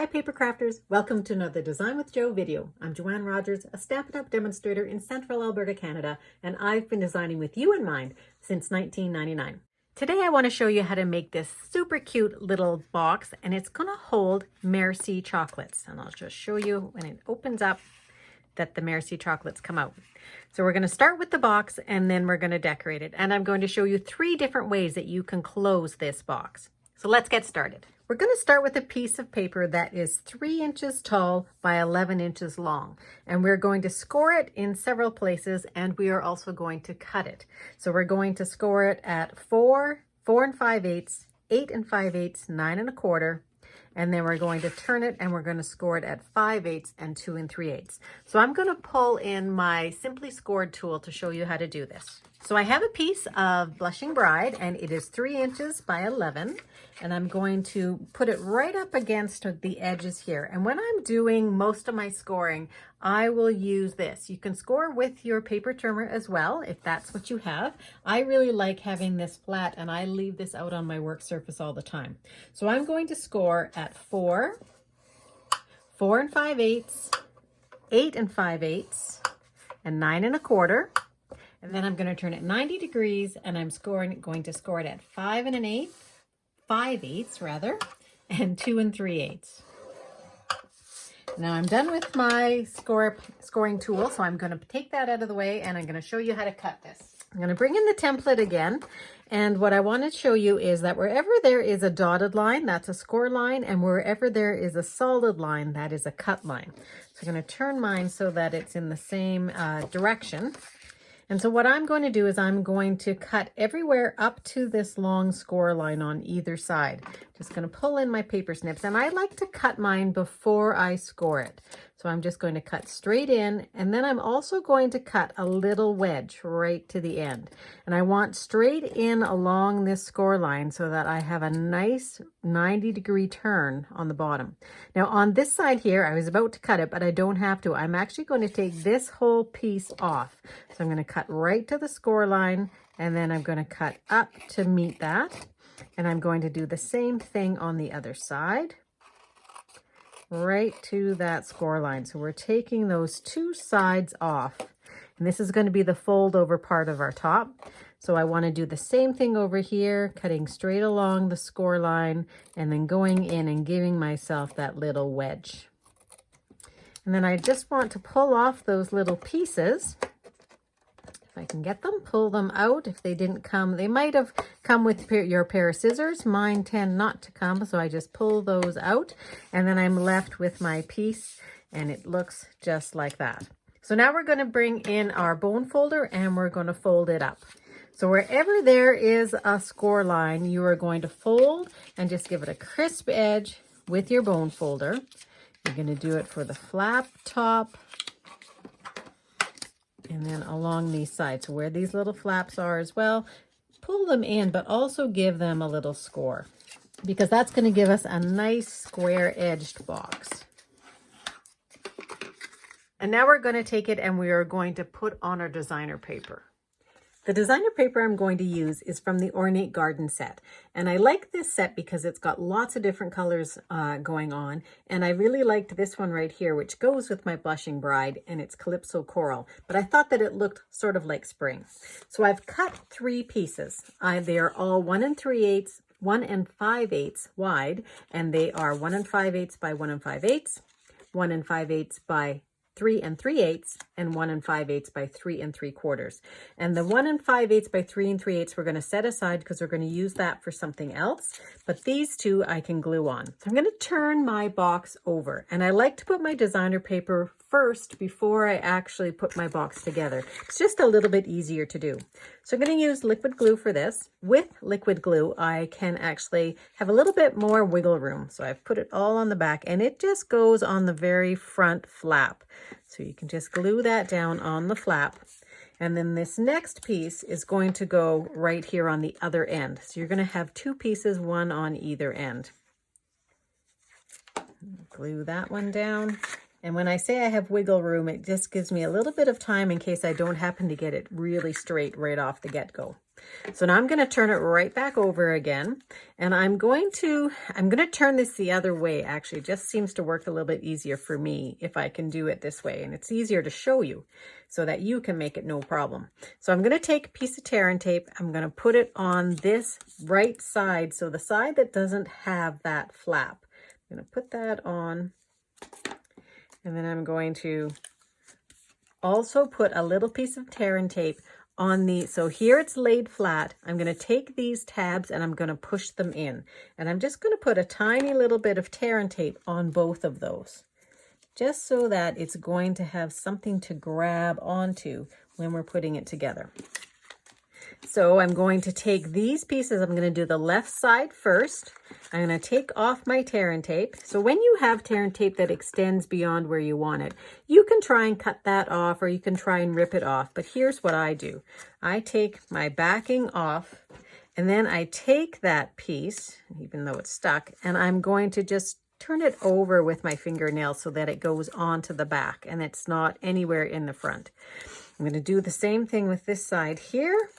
paper crafters, welcome to another Design with Jo video. I'm Joanne Rogers, a Stampin' Up! Demonstrator in Central Alberta, Canada, and I've been designing with you in mind since 1999. Today I want to show you how to make this super cute little box, and it's going to hold Merci chocolates. And I'll just show you when it opens up that the Merci chocolates come out. So we're going to start with the box and then we're going to decorate it. And I'm going to show you 3 different ways that you can close this box. So let's get started. We're going to start with a piece of paper that is 3 inches tall by 11 inches long. And we're going to score it in several places, and we are also going to cut it. So we're going to score it at 4, 4 5/8, 8 5/8, 9 1/4, and then we're going to turn it and we're going to score it at 5/8 and 2 3/8. So I'm going to pull in my Simply Scored tool to show you how to do this. So I have a piece of Blushing Bride, and it is 3 inches by 11, and I'm going to put it right up against the edges here. And when I'm doing most of my scoring, I will use this. You can score with your paper trimmer as well, if that's what you have. I really like having this flat, and I leave this out on my work surface all the time. So I'm going to score at 4, 4 5/8, 8 5/8, and 9 1/4. And then I'm going to turn it 90 degrees, and I'm going to score it at 5 1/8, 5/8 rather, and 2 3/8. Now I'm done with my scoring tool, so I'm going to take that out of the way, and I'm going to show you how to cut this. I'm going to bring in the template again, and what I want to show you is that wherever there is a dotted line, that's a score line, and wherever there is a solid line, that is a cut line. So I'm going to turn mine so that it's in the same direction. And so what I'm going to do is I'm going to cut everywhere up to this long score line on either side. Just going to pull in my paper snips, and I like to cut mine before I score it. So I'm just going to cut straight in, and then I'm also going to cut a little wedge right to the end. And I want straight in along this score line so that I have a nice 90-degree turn on the bottom. Now on this side here, I was about to cut it, but I don't have to. I'm actually going to take this whole piece off. So I'm going to cut right to the score line, and then I'm going to cut up to meet that. And I'm going to do the same thing on the other side, right to that score line. So we're taking those 2 sides off, and this is going to be the fold over part of our top. So I want to do the same thing over here, cutting straight along the score line and then going in and giving myself that little wedge. And then I just want to pull off those little pieces. I can get them, pull them out. If they didn't come, they might have come with your pair of scissors. Mine tend not to come, so I just pull those out, and then I'm left with my piece, and it looks just like that. So now we're going to bring in our bone folder, and we're going to fold it up. So wherever there is a score line, you are going to fold and just give it a crisp edge with your bone folder. You're going to do it for the flap top, and then along these sides. So where these little flaps are as well, pull them in, but also give them a little score, because that's going to give us a nice square edged box. And now we're going to take it and we are going to put on our designer paper. The designer paper I'm going to use is from the Ornate Garden set. And I like this set because it's got lots of different colors going on. And I really liked this one right here, which goes with my Blushing Bride, and it's Calypso Coral. But I thought that it looked sort of like spring. So I've cut 3 pieces. They are all 1 3/8, 1 5/8 wide, and they are 1 5/8 by 1 5/8, 1 5/8 by 3 3/8, and 1 5/8 by 3 3/4. And the 1 5/8 by 3 3/8 we're going to set aside because we're going to use that for something else. But these 2 I can glue on. So I'm going to turn my box over, and I like to put my designer paper first before I actually put my box together. It's just a little bit easier to do. So I'm going to use liquid glue for this. With liquid glue, I can actually have a little bit more wiggle room. So I've put it all on the back, and it just goes on the very front flap. So you can just glue that down on the flap. And then this next piece is going to go right here on the other end. So you're going to have 2 pieces, one on either end. Glue that one down. And when I say I have wiggle room, it just gives me a little bit of time in case I don't happen to get it really straight right off the get-go. So now I'm going to turn it right back over again, and I'm going to turn this the other way. Actually, it just seems to work a little bit easier for me if I can do it this way, and it's easier to show you so that you can make it no problem. So I'm going to take a piece of tear and tape. I'm going to put it on this right side, so the side that doesn't have that flap. I'm going to put that on, and then I'm going to also put a little piece of tear and tape on the, so here it's laid flat. I'm going to take these tabs and I'm going to push them in. And I'm just going to put a tiny little bit of tear and tape on both of those, just so that it's going to have something to grab onto when we're putting it together. So I'm going to take these pieces. I'm going to do the left side first. I'm going to take off my tear and tape. So when you have tear and tape that extends beyond where you want it, you can try and cut that off, or you can try and rip it off. But here's what I do. I take my backing off, and then I take that piece, even though it's stuck, and I'm going to just turn it over with my fingernail so that it goes onto the back and it's not anywhere in the front. I'm going to do the same thing with this side here.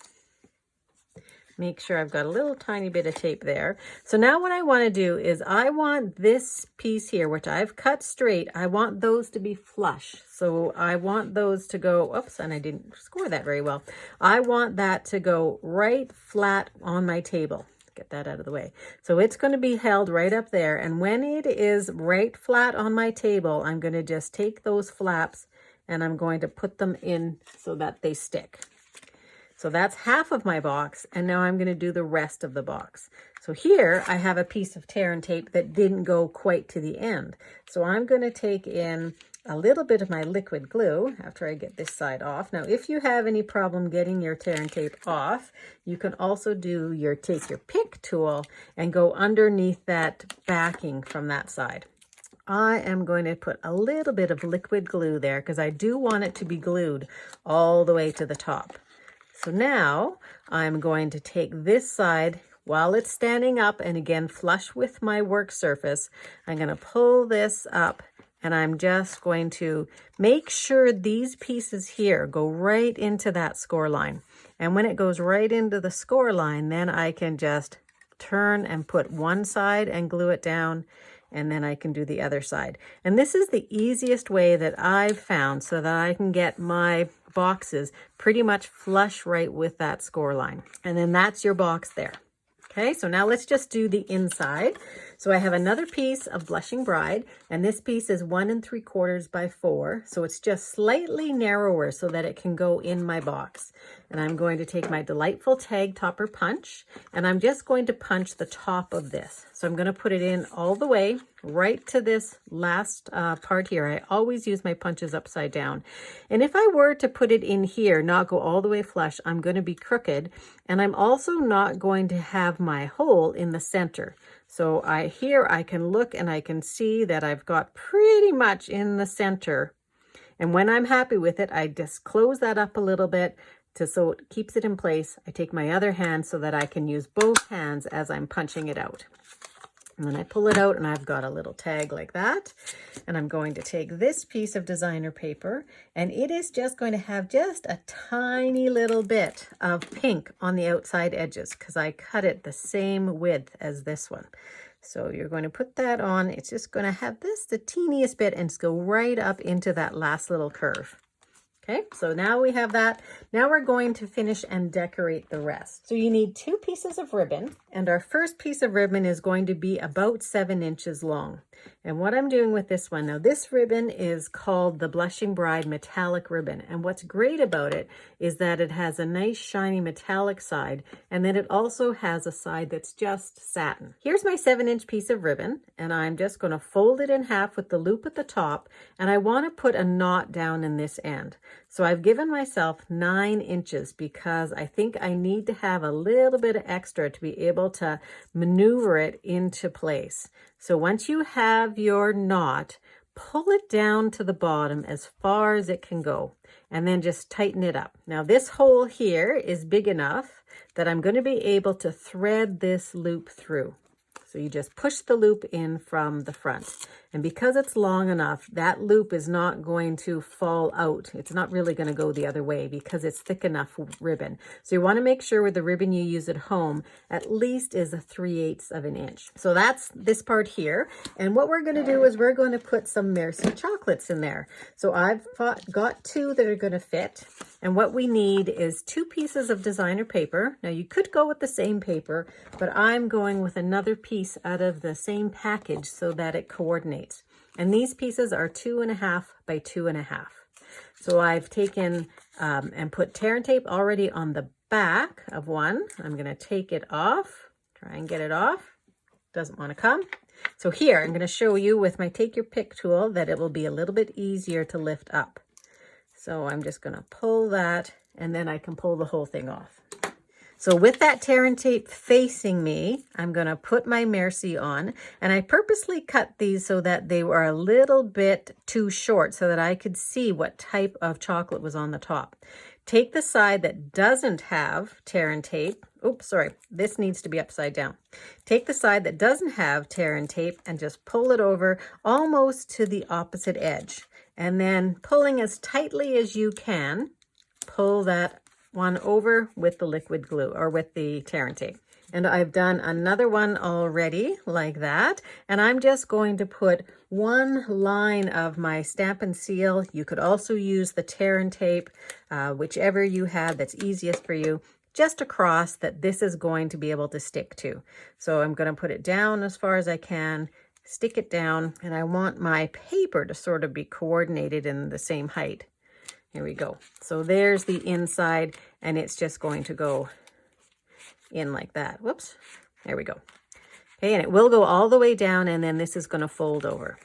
Make sure I've got a little tiny bit of tape there. So now what I want to do is I want this piece here, which I've cut straight, I want those to be flush. So I want those to go, oops, and I didn't score that very well. I want that to go right flat on my table. Get that out of the way. So it's going to be held right up there. And when it is right flat on my table, I'm going to just take those flaps and I'm going to put them in so that they stick. So that's half of my box, and now I'm going to do the rest of the box. So here I have a piece of tear and tape that didn't go quite to the end. So I'm going to take in a little bit of my liquid glue after I get this side off. Now, if you have any problem getting your tear and tape off, you can also take your pick tool and go underneath that backing from that side. I am going to put a little bit of liquid glue there because I do want it to be glued all the way to the top. So now I'm going to take this side while it's standing up, and again, flush with my work surface. I'm going to pull this up, and I'm just going to make sure these pieces here go right into that score line. And when it goes right into the score line, then I can just turn and put one side and glue it down, and then I can do the other side. And this is the easiest way that I've found so that I can get my boxes pretty much flush right with that score line. And then that's your box there. Okay, so now let's just do the inside. So I have another piece of Blushing Bride, and this piece is 1 3/4 by 4. So it's just slightly narrower so that it can go in my box. And I'm going to take my Delightful Tag Topper punch, and I'm just going to punch the top of this. So I'm going to put it in all the way right to this last part here. I always use my punches upside down. And if I were to put it in here, not go all the way flush, I'm going to be crooked. And I'm also not going to have my hole in the center. So here I can look and I can see that I've got pretty much in the center. And when I'm happy with it, I just close that up a little bit so it keeps it in place. I take my other hand so that I can use both hands as I'm punching it out. And then I pull it out and I've got a little tag like that. And I'm going to take this piece of designer paper, and it is just going to have just a tiny little bit of pink on the outside edges because I cut it the same width as this one. So you're going to put that on. It's just going to have this, the teeniest bit, and just go right up into that last little curve. Okay, so now we have that. Now we're going to finish and decorate the rest. So you need 2 pieces of ribbon, and our first piece of ribbon is going to be about 7 inches long. And what I'm doing with this one, now this ribbon is called the Blushing Bride Metallic Ribbon. And what's great about it is that it has a nice shiny metallic side, and then it also has a side that's just satin. Here's my 7-inch piece of ribbon, and I'm just going to fold it in half with the loop at the top, and I want to put a knot down in this end. So I've given myself 9 inches because I think I need to have a little bit of extra to be able to maneuver it into place. So once you have your knot, pull it down to the bottom as far as it can go, and then just tighten it up. Now this hole here is big enough that I'm going to be able to thread this loop through. So you just push the loop in from the front. And because it's long enough, that loop is not going to fall out. It's not really going to go the other way because it's thick enough ribbon. So you want to make sure with the ribbon you use at home at least is a 3/8 of an inch. So that's this part here. And what we're going to do is we're going to put some Merci chocolates in there. So I've got 2 that are going to fit. And what we need is 2 pieces of designer paper. Now you could go with the same paper, but I'm going with another piece out of the same package so that it coordinates. And these pieces are 2.5 by 2.5. So I've taken and put tear and tape already on the back of one. I'm going to take it off, try and get it off. Doesn't want to come. So here, I'm going to show you with my take your pick tool that it will be a little bit easier to lift up. So I'm just going to pull that and then I can pull the whole thing off. So with that tear and tape facing me, I'm going to put my Merci on, and I purposely cut these so that they were a little bit too short so that I could see what type of chocolate was on the top. Take the side that doesn't have tear and tape. Oops, sorry, this needs to be upside down. Take the side that doesn't have tear and tape and just pull it over almost to the opposite edge. And then pulling as tightly as you can, pull that one over with the liquid glue or with the tear and tape. And I've done another one already like that. And I'm just going to put one line of my stamp and seal. You could also use the tear and tape, whichever you have that's easiest for you, just across that this is going to be able to stick to. So I'm going to put it down as far as I can, stick it down, and I want my paper to sort of be coordinated in the same height. Here we go. So there's the inside, and it's just going to go in like that. Whoops. There we go. Okay, and it will go all the way down, and then this is going to fold over.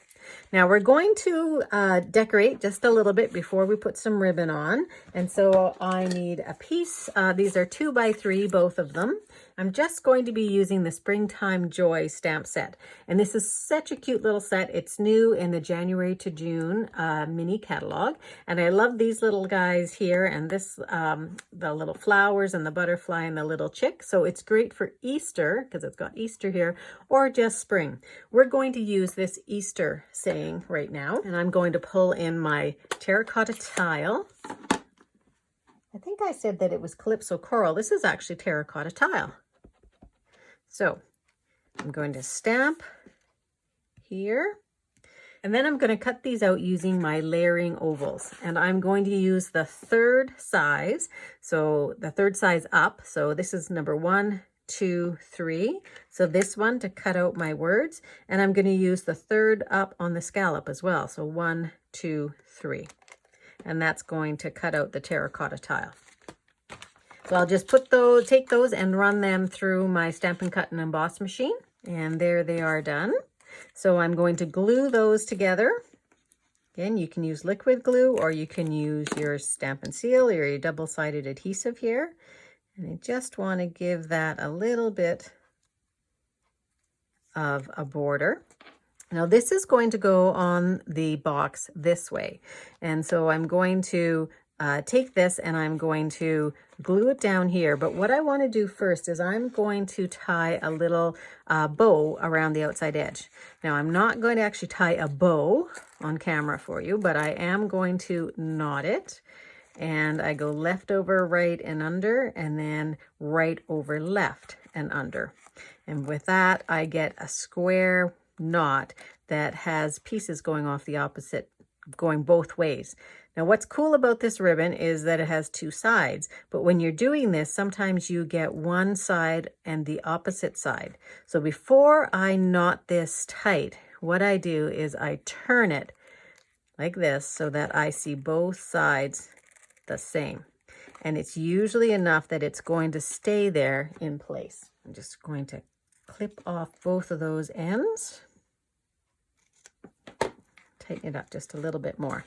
Now we're going to decorate just a little bit before we put some ribbon on. And so I need a piece. These are 2 by 3, both of them. I'm just going to be using the Springtime Joy stamp set. And this is such a cute little set. It's new in the January to June mini catalog. And I love these little guys here and this, the little flowers and the butterfly and the little chick. So it's great for Easter because it's got Easter here, or just spring. We're going to use this Easter saying right now. And I'm going to pull in my terracotta tile. I think I said that it was Calypso Coral. This is actually terracotta tile. So I'm going to stamp here, and then I'm going to cut these out using my layering ovals, and I'm going to use the 3rd size. So the 3rd size up. So this is number 1, 2, 3. So this one to cut out my words, and I'm going to use the 3rd up on the scallop as well. So 1, 2, 3. And that's going to cut out the terracotta tile. So I'll just take those and run them through my Stampin' Cut and Emboss machine. And there they are done. So I'm going to glue those together. Again, you can use liquid glue or you can use your Stampin' Seal or your double-sided adhesive here. And I just want to give that a little bit of a border. Now this is going to go on the box this way. And so I'm going to take this and I'm going to glue it down here. But what I want to do first is I'm going to tie a little bow around the outside edge. Now I'm not going to actually tie a bow on camera for you, but I am going to knot it. And I go left over right and under, and then right over left and under. And with that, I get a square knot that has pieces going off the opposite, going both ways. Now what's cool about this ribbon is that it has 2 sides, but when you're doing this, sometimes you get one side and the opposite side. So before I knot this tight, what I do is I turn it like this so that I see both sides the same. And it's usually enough that it's going to stay there in place. I'm just going to clip off both of those ends. Tighten it up just a little bit more.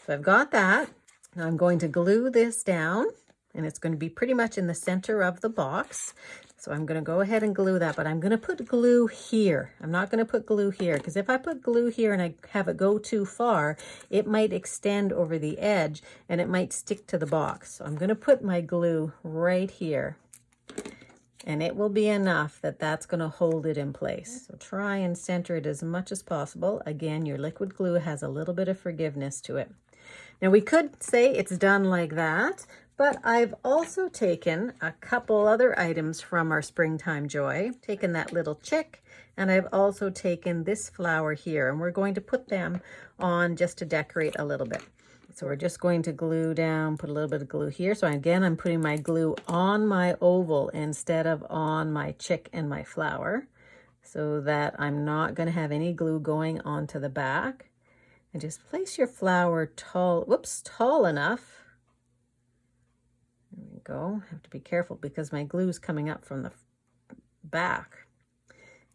So I've got that. Now I'm going to glue this down, and it's going to be pretty much in the center of the box. So I'm going to go ahead and glue that, but I'm going to put glue here. I'm not going to put glue here, because if I put glue here and I have it go too far, it might extend over the edge and it might stick to the box. So I'm going to put my glue right here. and it will be enough that that's going to hold it in place. So try and center it as much as possible. Again, your liquid glue has a little bit of forgiveness to it. Now we could say it's done like that, but I've also taken a couple other items from our Springtime Joy, taken that little chick, and I've also taken this flower here, and we're going to put them on just to decorate a little bit. So we're just going to glue down, put a little bit of glue here. So again, I'm putting my glue on my oval instead of on my chick and my flower, so that I'm not going to have any glue going onto the back. And just place your flower tall enough. There we go. I have to be careful because my glue is coming up from the back.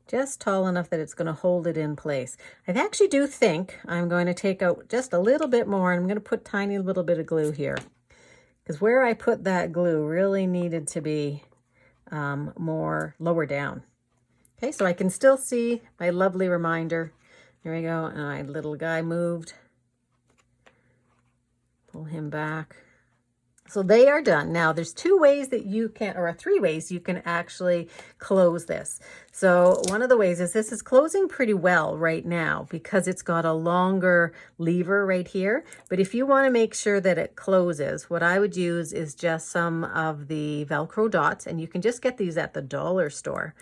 Just tall enough that it's going to hold it in place. I actually do think I'm going to take out just a little bit more, and I'm going to put tiny little bit of glue here, because where I put that glue really needed to be more lower down. Okay, so I can still see my lovely reminder. There we go, and my little guy moved. Pull him back. So they are done. Now there's two ways that you can, or three ways you can actually close this. So one of the ways is this is closing pretty well right now because it's got a longer lever right here. But if you want to make sure that it closes, what I would use is just some of the Velcro dots, and you can just get these at the dollar store.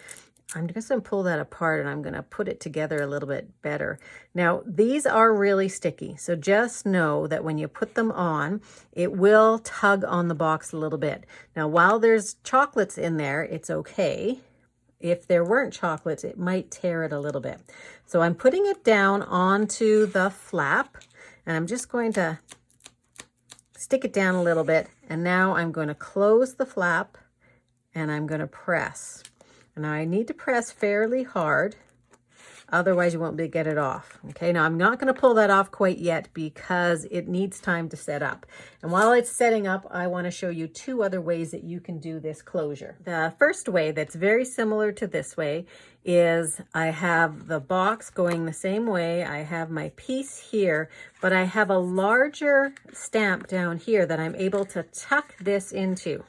I'm just going to pull that apart and I'm going to put it together a little bit better. Now, these are really sticky, so just know that when you put them on, it will tug on the box a little bit. Now, while there's chocolates in there, it's okay. If there weren't chocolates, it might tear it a little bit. So I'm putting it down onto the flap, and I'm just going to stick it down a little bit. And now I'm going to close the flap and I'm going to press. Now I need to press fairly hard, otherwise you won't be able to get it off. Okay, now I'm not going to pull that off quite yet because it needs time to set up. And while it's setting up, I want to show you two other ways that you can do this closure. The first way that's very similar to this way is I have the box going the same way. I have my piece here, but I have a larger stamp down here that I'm able to tuck this into.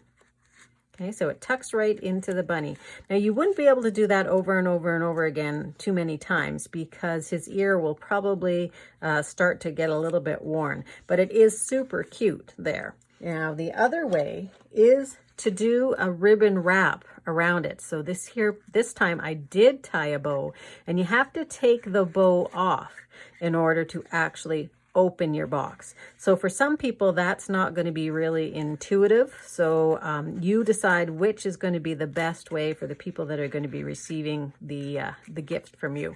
Okay, so it tucks right into the bunny. Now you wouldn't be able to do that over and over and over again too many times because his ear will probably start to get a little bit worn, but it is super cute there. Now the other way is to do a ribbon wrap around it. So this time I did tie a bow, and you have to take the bow off in order to actually open your box. So for some people that's not going to be really intuitive, so you decide which is going to be the best way for the people that are going to be receiving the gift from you.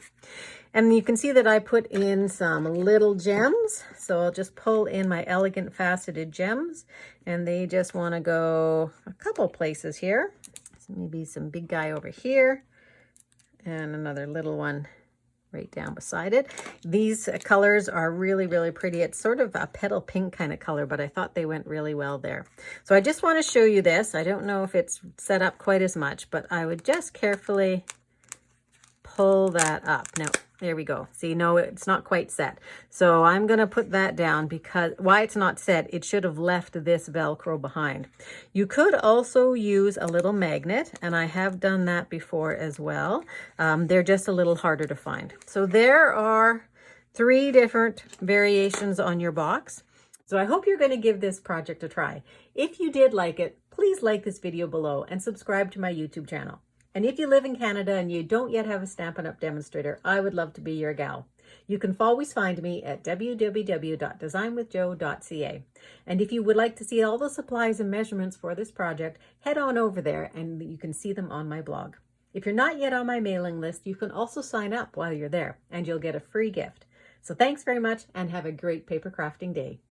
And you can see that I put in some little gems, so I'll just pull in my elegant faceted gems, and they just want to go a couple places here. So maybe some big guy over here and another little one right down beside it. These colors are really, really pretty. It's sort of a petal pink kind of color, but I thought they went really well there. So I just want to show you this. I don't know if it's set up quite as much, but I would just carefully pull that up. Now, there we go. See, no, it's not quite set. So I'm going to put that down because why it's not set, it should have left this Velcro behind. You could also use a little magnet, and I have done that before as well. They're just a little harder to find. So there are 3 different variations on your box. So I hope you're going to give this project a try. If you did like it, please like this video below and subscribe to my YouTube channel. And if you live in Canada and you don't yet have a Stampin' Up! Demonstrator, I would love to be your gal. You can always find me at www.designwithjo.ca. And if you would like to see all the supplies and measurements for this project, head on over there and you can see them on my blog. If you're not yet on my mailing list, you can also sign up while you're there and you'll get a free gift. So thanks very much and have a great paper crafting day.